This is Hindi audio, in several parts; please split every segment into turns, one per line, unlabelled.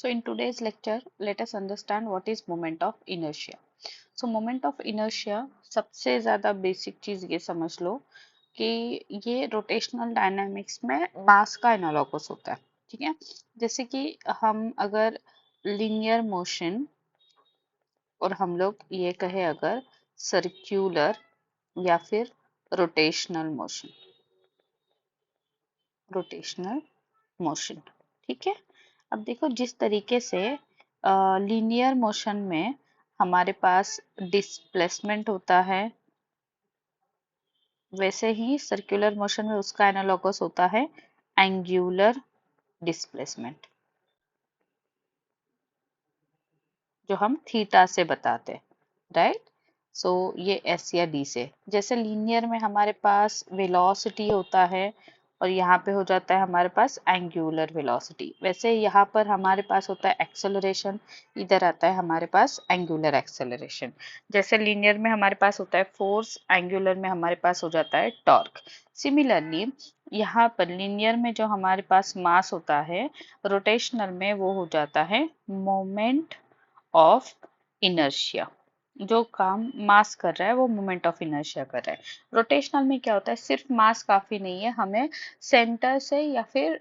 So in today's lecture, let us understand what is moment of inertia. So moment of inertia सबसे ज़्यादा बेसिक चीज़ ये समझ लो कि ये रोटेशनल डायनामिक्स में मास का एनालॉगस होता है, ठीक है। जैसे कि हम अगर लीनियर मोशन और हम लोग ये कहे अगर सर्क्यूलर या फिर रोटेशनल मोशन, रोटेशनल मोशन, ठीक है। अब देखो जिस तरीके से लीनियर मोशन में हमारे पास डिस्प्लेसमेंट होता है, वैसे ही सर्कुलर मोशन में उसका एनालॉगस होता है एंगुलर डिस्प्लेसमेंट, जो हम थीटा से बताते हैं, राइट। सो ये एस या डी से, जैसे लीनियर में हमारे पास वेलोसिटी होता है और यहाँ पे हो जाता है हमारे पास एंगुलर वेलोसिटी, वैसे यहाँ पर हमारे पास होता है एक्सेलरेशन, इधर आता है हमारे पास एंगुलर एक्सेलरेशन। जैसे लीनियर में हमारे पास होता है फोर्स, एंगुलर में हमारे पास हो जाता है टॉर्क। सिमिलरली यहाँ पर लीनियर में जो हमारे पास मास होता है, रोटेशनल में वो हो जाता है मोमेंट ऑफ इनर्शिया। जो काम मास कर रहा है वो मोमेंट ऑफ इनर्शिया कर रहा है। रोटेशनल में क्या होता है, सिर्फ मास काफी नहीं है, हमें सेंटर से या फिर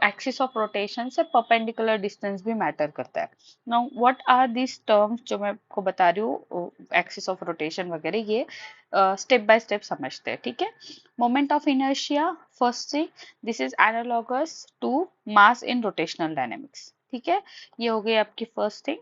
एक्सिस ऑफ रोटेशन से परपेंडिकुलर डिस्टेंस भी मैटर करता है। Now what are this terms जो मैं आपको बता रही हूँ, एक्सिस ऑफ रोटेशन वगैरह, ये स्टेप बाय स्टेप समझते हैं, ठीक है। Moment of inertia first thing, this is analogous to mass in rotational dynamics, ठीक है। ये हो गई आपकी फर्स्ट थिंग।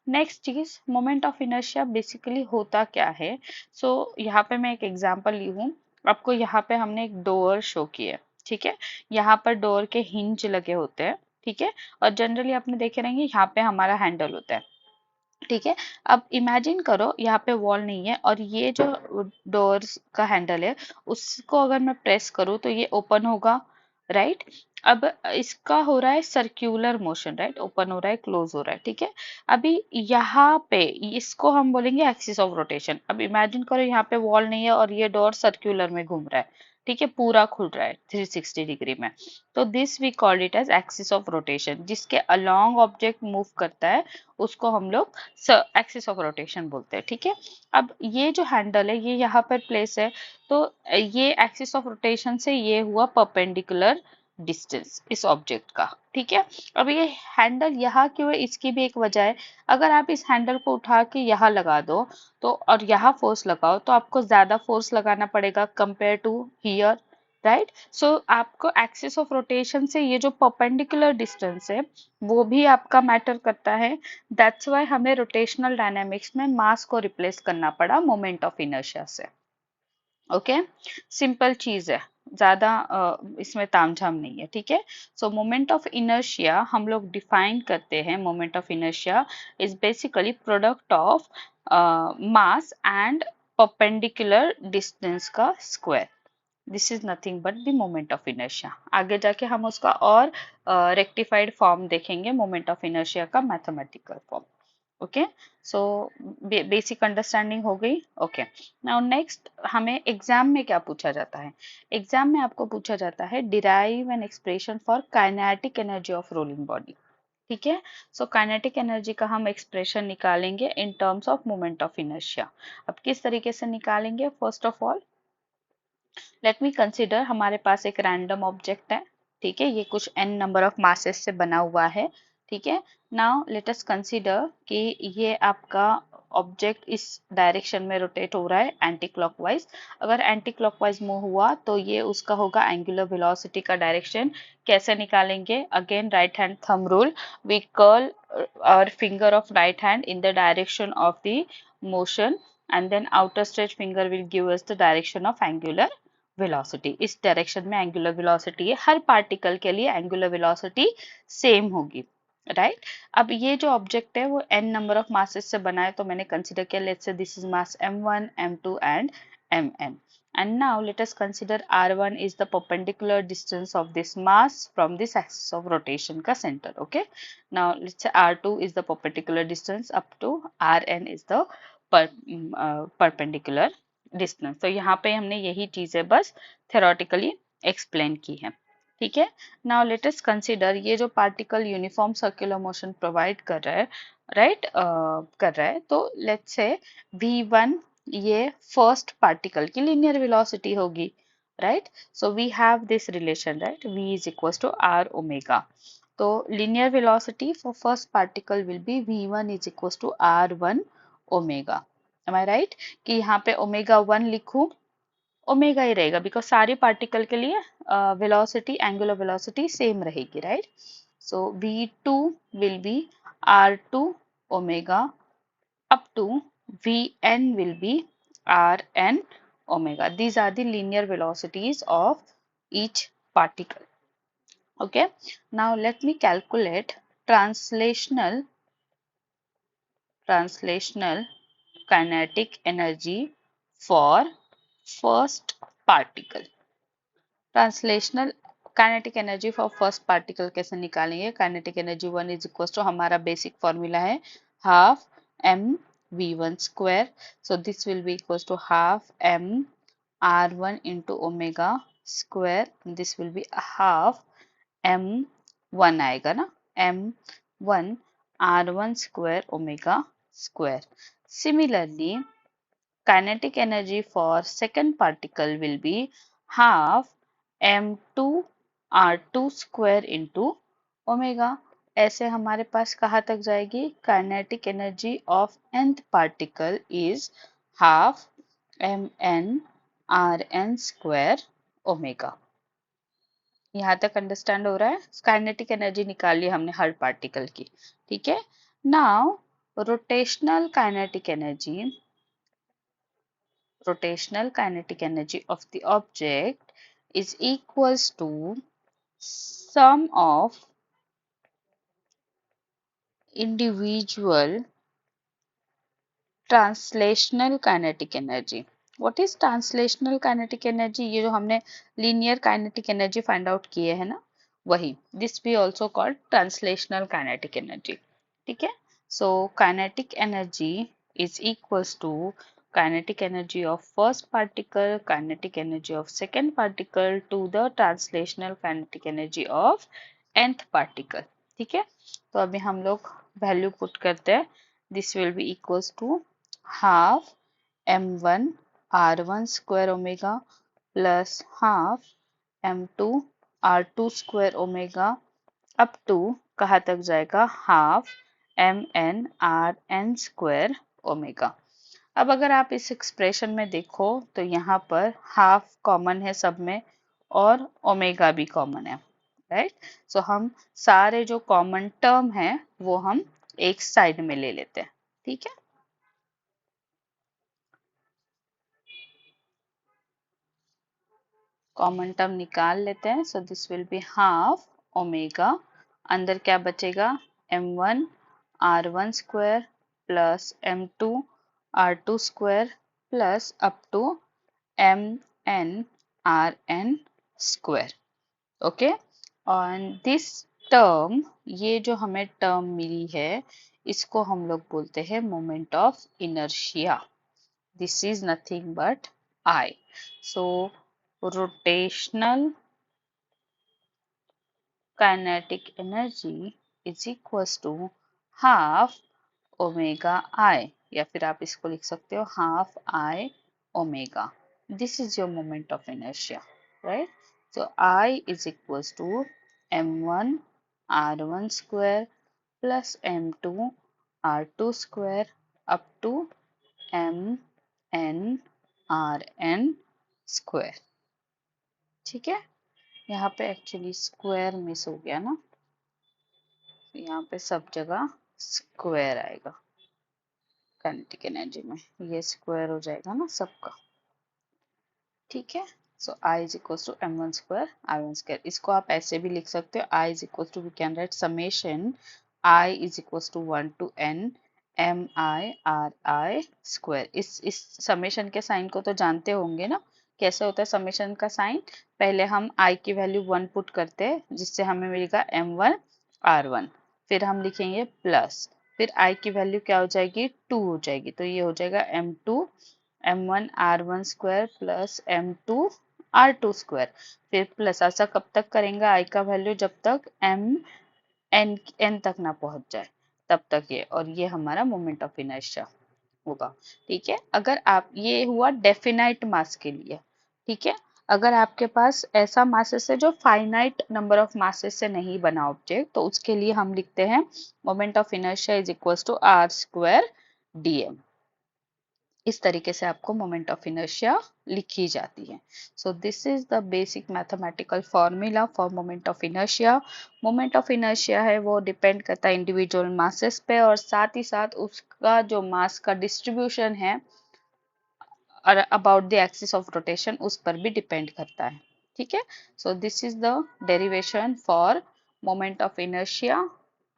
नेक्स्ट चीज, मोमेंट ऑफ इनर्शिया बेसिकली होता क्या है। सो यहाँ पे मैं एक एग्जांपल ली हूँ आपको। यहाँ पे हमने एक डोर शो किया है, ठीक है। यहाँ पर डोर के हिंज लगे होते हैं, ठीक है। और जनरली आपने देखे रहेंगे यहाँ पे हमारा हैंडल होता है, ठीक है। अब इमेजिन करो यहाँ पे वॉल नहीं है और ये जो डोर का हैंडल है उसको अगर मैं प्रेस करूँ तो ये ओपन होगा, राइट। अब इसका हो रहा है सर्क्यूलर मोशन, राइट, ओपन हो रहा है क्लोज हो रहा है, ठीक है। अभी यहाँ पे इसको हम बोलेंगे एक्सिस ऑफ रोटेशन। अब इमेजिन करो यहाँ पे वॉल नहीं है और ये डोर सर्क्यूलर में घूम रहा है, ठीक है, पूरा खुल रहा है 360 डिग्री में। तो this we called it as axis of rotation. जिसके अलोंग ऑब्जेक्ट मूव करता है उसको हम लोग एक्सिस ऑफ रोटेशन बोलते हैं, ठीक है। अब ये जो हैंडल है ये यहाँ पर प्लेस है, तो ये एक्सिस ऑफ रोटेशन से ये हुआ परपेंडिकुलर डिस्टेंस इस ऑब्जेक्ट का, ठीक है। अब ये हैंडल यहाँ क्यों है, इसकी भी एक वजह है। अगर आप इस हैंडल को उठा के यहाँ लगा दो तो और यहाँ फोर्स लगाओ तो आपको ज्यादा फोर्स लगाना पड़ेगा कंपेयर टू हियर, राइट। सो आपको एक्सिस ऑफ रोटेशन से ये जो परपेंडिकुलर डिस्टेंस है वो भी आपका मैटर करता है। दैट्स वाई हमें रोटेशनल डायनामिक्स में मास को रिप्लेस करना पड़ा मोमेंट ऑफ इनर्शिया से। ओके, सिंपल चीज है, ज्यादा इसमें तामझाम नहीं है, ठीक है। सो मोमेंट ऑफ इनर्शिया हम लोग डिफाइन करते हैं, moment of inertia is basically product of mass and perpendicular distance का square. This is nothing but the moment of inertia. आगे जाके हम उसका और रेक्टिफाइड फॉर्म देखेंगे, मोमेंट ऑफ इनर्शिया का mathematical form. Okay, so basic understanding हो गई। ओके, नाउ नेक्स्ट हमें एग्जाम में क्या पूछा जाता है। एग्जाम में आपको पूछा जाता है derive an expression for kinetic energy of rolling body, ठीक है। सो काइनेटिक एनर्जी का हम एक्सप्रेशन निकालेंगे in terms of moment of inertia. अब किस तरीके से निकालेंगे, first of all let me consider हमारे पास एक रैंडम ऑब्जेक्ट है, ठीक है। ये कुछ n नंबर ऑफ मासेस से बना हुआ है, ठीक है। नाउ लेट अस कंसिडर कि ये आपका ऑब्जेक्ट इस डायरेक्शन में रोटेट हो रहा है एंटी क्लॉकवाइज। अगर एंटी क्लॉकवाइज मूव हुआ तो ये उसका होगा एंगुलर वेलोसिटी का डायरेक्शन। कैसे निकालेंगे, again right hand thumb rule, we curl our finger of right hand in the direction of the motion and then outer stretch finger will give us the direction of angular velocity. इस डायरेक्शन में एंगुलर वेलोसिटी है, हर पार्टिकल के लिए एंगुलर वेलोसिटी सेम होगी, राइट। अब ये जो ऑब्जेक्ट है वो n नंबर ऑफ मासेस से बना है, तो मैंने कंसीडर किया let's say this is mass m1 m2 and mn। And now let us consider r1 is the perpendicular distance of this mass from this axis of rotation का center, okay। Now let's say r2 is the perpendicular distance up to rn is the perpendicular distance. तो यहाँ पे हमने यही चीजें बस थेरोटिकली एक्सप्लेन की है। ठीक है। नाउ लेट अस कंसीडर ये जो particle uniform circular motion provide कर रहा है, राइट, कर रहा है, तो लेट्स से v1 ये फर्स्ट पार्टिकल की लीनियर वेलोसिटी होगी, right. So we have this relation, right, v is equal to r omega. तो linear velocity for first particle will be v1 is equal to r1 omega. Am I right कि यहाँ पे ओमेगा 1 लिखूं? ओमेगा ही रहेगा बिकॉज सारे पार्टिकल के लिए वेलोसिटी, एंगुलर वेलोसिटी सेम रहेगी, right. So v2 will be r2 omega up to vn will be rn omega. These are the linear velocities of each particle. Okay, now let me calculate translational kinetic energy for first particle. Translational kinetic energy for first particle कैसे निकालेंगे? Kinetic energy 1 is equal to, हमारा बेसिक फॉर्मूला है half m v1 square, so this will be equal to half m r1 into omega square, this will be half m1 आएगा ना, m1 r1 square omega square. Similarly kinetic energy for second particle will be half m2 r2 square into omega। ऐसे हमारे पास कहाँ तक जाएगी? kinetic energy of nth particle is half mn rn square omega। यहाँ तक अंडरस्टैंड हो रहा है? काइनेटिक एनर्जी निकाल ली हमने हर पार्टिकल की, ठीक है। Now rotational kinetic energy, rotational kinetic energy of the object is equals to sum of individual translational kinetic energy। What is translational kinetic energy? ये जो हमने linear kinetic energy find out किए है ना, वही, this we also called translational kinetic energy, ठीक है। So kinetic energy is equals to kinetic energy of first particle, kinetic energy of second particle to the translational kinetic energy of nth particle, ठीक है। तो अभी हम लोग वैल्यू पुट करते हैं, this will be equals to half m1 r1 square omega plus half m2 r2 square omega up to कहाँ तक जाएगा? Half mn rn square omega। अब अगर आप इस एक्सप्रेशन में देखो तो यहाँ पर हाफ कॉमन है सब में और ओमेगा भी कॉमन है, राइट। सो हम सारे जो कॉमन टर्म है वो हम एक साइड में ले लेते हैं, ठीक है। कॉमन टर्म निकाल लेते हैं, so this will be half omega, अंदर क्या बचेगा? m1 r1 square plus m2 r2 square plus up to mn rn square. Okay, और दिस टर्म, ये जो हमें टर्म मिली है इसको हम लोग बोलते हैं moment of inertia. This is nothing but I। So rotational kinetic energy is equals to half omega I, या फिर आप इसको लिख सकते हो half I omega। This is your moment of inertia, right? So I is equals to m1 r1 square plus m2 r2 square up to mn rn square, ठीक है। यहाँ पे एक्चुअली स्क्वायर मिस हो गया ना, यहाँ पे सब जगह स्क्वायर आएगा काइनेटिक एनर्जी में, ये स्क्वायर हो जाएगा ना सबका, ठीक है। So I is equal to m1 square r1 square. इसको आप ऐसे भी लिख सकते हो, I is equal to, we can write summation I is equal to 1 to n mi square. इस समेशन के साइन को तो जानते होंगे ना, कैसे होता है समेशन का साइन? पहले हम i की वैल्यू 1 पुट करते हैं जिससे हमें मिलेगा m1 r1, फिर हम लिखेंगे प्लस, फिर i की वैल्यू क्या हो जाएगी? 2 हो जाएगी, तो ये हो जाएगा m2 m1 r1 square plus m2 r2 square. फिर प्लस ऐसा कब तक करेंगे आई का वैल्यू, जब तक एन तक ना पहुंच जाए तब तक ये, और ये हमारा मोमेंट ऑफ इनर्शिया होगा। ठीक है, अगर आप, ये हुआ डेफिनाइट मास के लिए। ठीक है, अगर आपके पास ऐसा मासेस है जो फाइनाइट नंबर ऑफ मासेस से नहीं बना ऑब्जेक्ट, तो उसके लिए हम लिखते हैं moment of inertia is equals to R square dm। इस तरीके से आपको मोमेंट ऑफ इनर्शिया लिखी जाती है। So this is the basic mathematical formula for moment of inertia. Moment of inertia है वो डिपेंड करता है इंडिविजुअल मासेस पे, और साथ ही साथ उसका जो मास का डिस्ट्रीब्यूशन है और about the axis of rotation उस पर भी डिपेंड करता है। ठीक है, so this is the derivation for moment of inertia,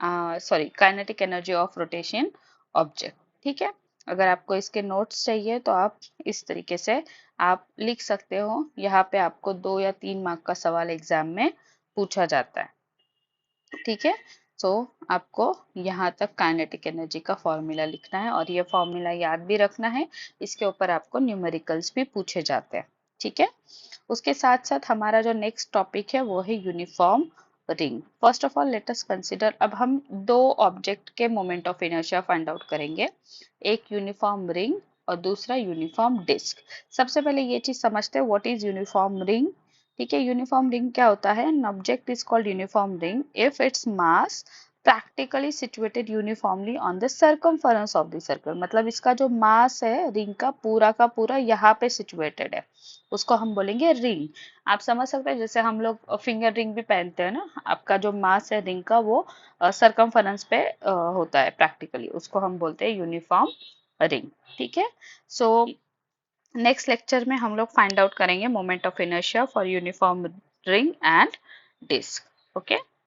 sorry kinetic energy of rotation object. ठीक है, अगर आपको इसके नोट्स चाहिए तो आप इस तरीके से आप लिख सकते हो। यहाँ पे आपको 2 या 3 मार्क का सवाल एग्जाम में पूछा जाता है। ठीक है, सो आपको यहाँ तक काइनेटिक एनर्जी का फॉर्मूला लिखना है, और ये फॉर्मूला याद भी रखना है। इसके ऊपर आपको न्यूमेरिकल्स भी पूछे जाते हैं। ठीक है, उसके साथ साथ हमारा जो नेक्स्ट टॉपिक है वो है uniform ring. First of all let us consider, अब हम दो ऑब्जेक्ट के moment of inertia find out करेंगे, एक यूनिफॉर्म रिंग और दूसरा यूनिफॉर्म डिस्क। सबसे पहले ये चीज समझते हैं व्हाट इज यूनिफॉर्म रिंग। ठीक है, यूनिफॉर्म रिंग क्या होता है? An object is called uniform ring if its mass practically situated uniformly on the circumference of the circle। मतलब इसका जो मास है रिंग का पूरा यहाँ पे सिचुएटेड है, उसको हम बोलेंगे रिंग। आप समझ सकते हैं, जैसे हम लोग फिंगर रिंग भी पहनते हैं ना, आपका जो मास है रिंग का वो सरकमफरेंस पे होता है प्रैक्टिकली, उसको हम बोलते हैं यूनिफॉर्म रिंग। ठीक है, सो नेक्स्ट लेक्चर में हम लोग फाइंड आउट करेंगे moment of inertia for uniform ring and disc. Okay.